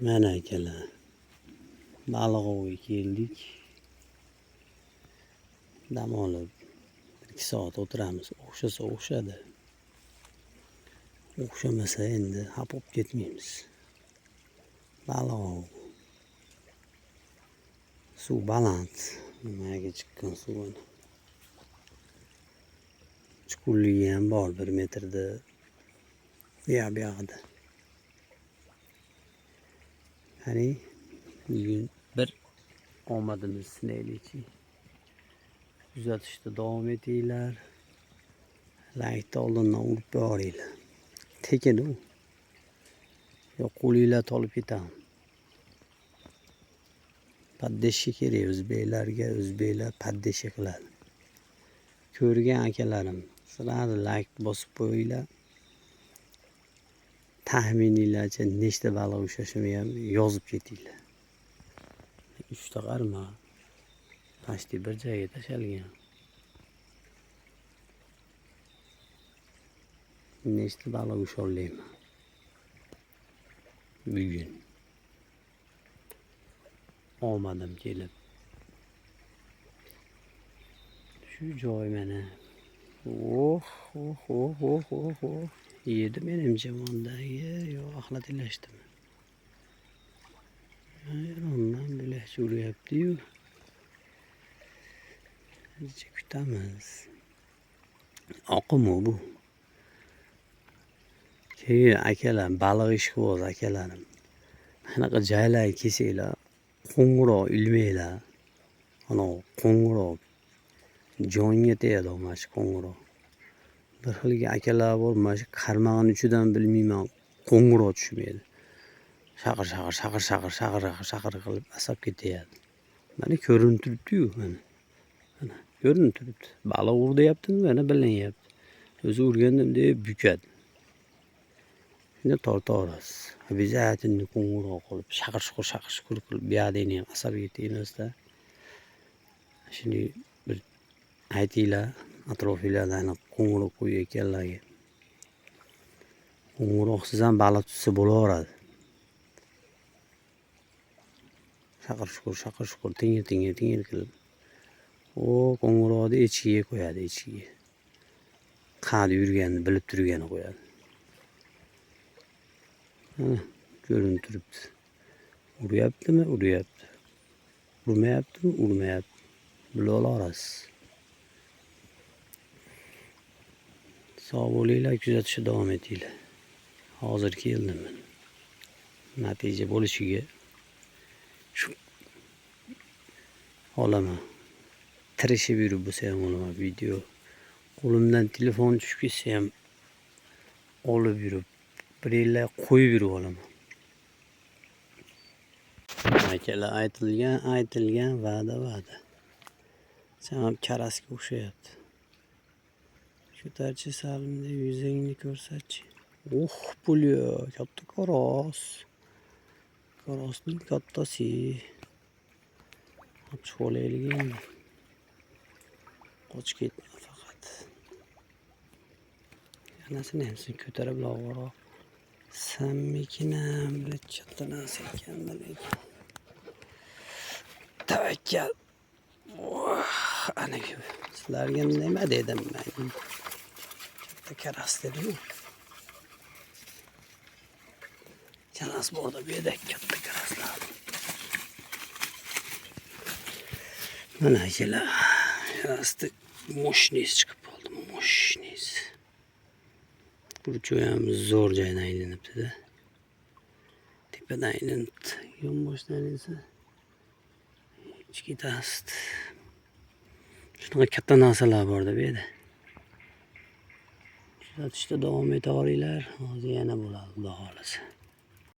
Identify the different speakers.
Speaker 1: Mana akalar, baliq oviga keldik. Dam olib 1-2 soat o'tiramiz. O'xshasa o'xshadi. O'xshamasa endi xafa bo'lib ketmaymiz. Baliq ov. Suv baland. Nimaga chiqqan suv ana. Chuqurligi ham bor 1 metrda. Bu yoqda. Qani bugun bir omadimizni sinaylikchi. Kuzatishda davom etinglar. Laykni oldindan urib boringlar. Tekin u. Yo qo'linglar olib ketamiz. Paddeshi kerak o'zbeklarga, o'zbeklar paddeshi qiladi. Ko'rgan akalarim, sizlarni layk bosib qo'yinglar. Taxmininglarcha nechta baliq ushlashimni ham yozib ketinglar. 3 ta qarma. Pasti bir joyga tashalgan. Nechta baliq ushollayman bugun. Omadim kelib. Shu joy mana. Oh. Yedi menimcha mondagi. Yo axlatlashdimi? Ondan bo'lak uryapti-yu. Necha kutamiz. Oqim bu. Keyin akalar, baliq ishqiboz akalarim. Qanaqa joylar kelsanglar, qo'ng'iroq ilmanglar. Ana qo'ng'iroq jonga tegadi mana shu qo'ng'iroq. Bir xilga akalar bor, mana shu qarmag'an uchidan bilmayman, qo'ng'iroq tushmaydi. Shaqir qilib asab ketyapti. Mana ko'rinib turibdi-yu, mana. Ko'rinib turibdi. Baliq ur deyaptimi, mana bilinyapti. O'zi urgandim deb bukadi. Shunda tortaverasiz. Обязательно qo'ng'iroq qilib, shaqir qilib, bu yoqdagini ham asabga tegmasdan. Shuni bir aytinglar, atrofingizdan qo'ng'iroq qo'yayotganlarga. Qo'ng'iroqsiz ham baliq tutsa bo'laveradi. Shaqir, tingir qilib. Qo'ng'iroqni ichiga qo'yadi, ichiga. Qayerda yurganini bilib turgani qo'yadi. Ko'rinib turibdi. Uryaptimi? Uryapti. Urmayaptimi? Urmayapti. Bilib olasiz. Sog' bo'linglar, kuzatishda davom etinglar. Hozir keldim men. Natija bo'lishiga shu olaman. Tirishib yurib bo'lsa ham olaman video. Qo'limdan telefon tushib ketsa ham olib yurib, biringlar qo'yib yurib olaman. Akalar aytilgan va'da. Chamam karasga o'xshayapti. Ko'tarchi salimda yuzingni ko'rsatchi. Pulyo, katta qoros. Qorosning kattasi. Qochib olaylik endi. Qochib ketma faqat. Anasini ham sen ko'tarib log'oro. Sammikinam bilet katta narsa ekan lekin. Tavakkal. Ana sizlarga nima dedim men? Katta karas dedim. Karas borda bu yerda katta karaslar. Mana akalar, rasti moshnis chiqib qoldi, moshnis. Burchoq ham zo'r joydan aylanibdi-da. Tepadan aylanibdi, yonboshdan esa ketasti. Shunaqa katta narsalar bor-da bu yerda. Kuzatishda davom etaveringlar. Hozir yana bo'ladi, xudo xolasa.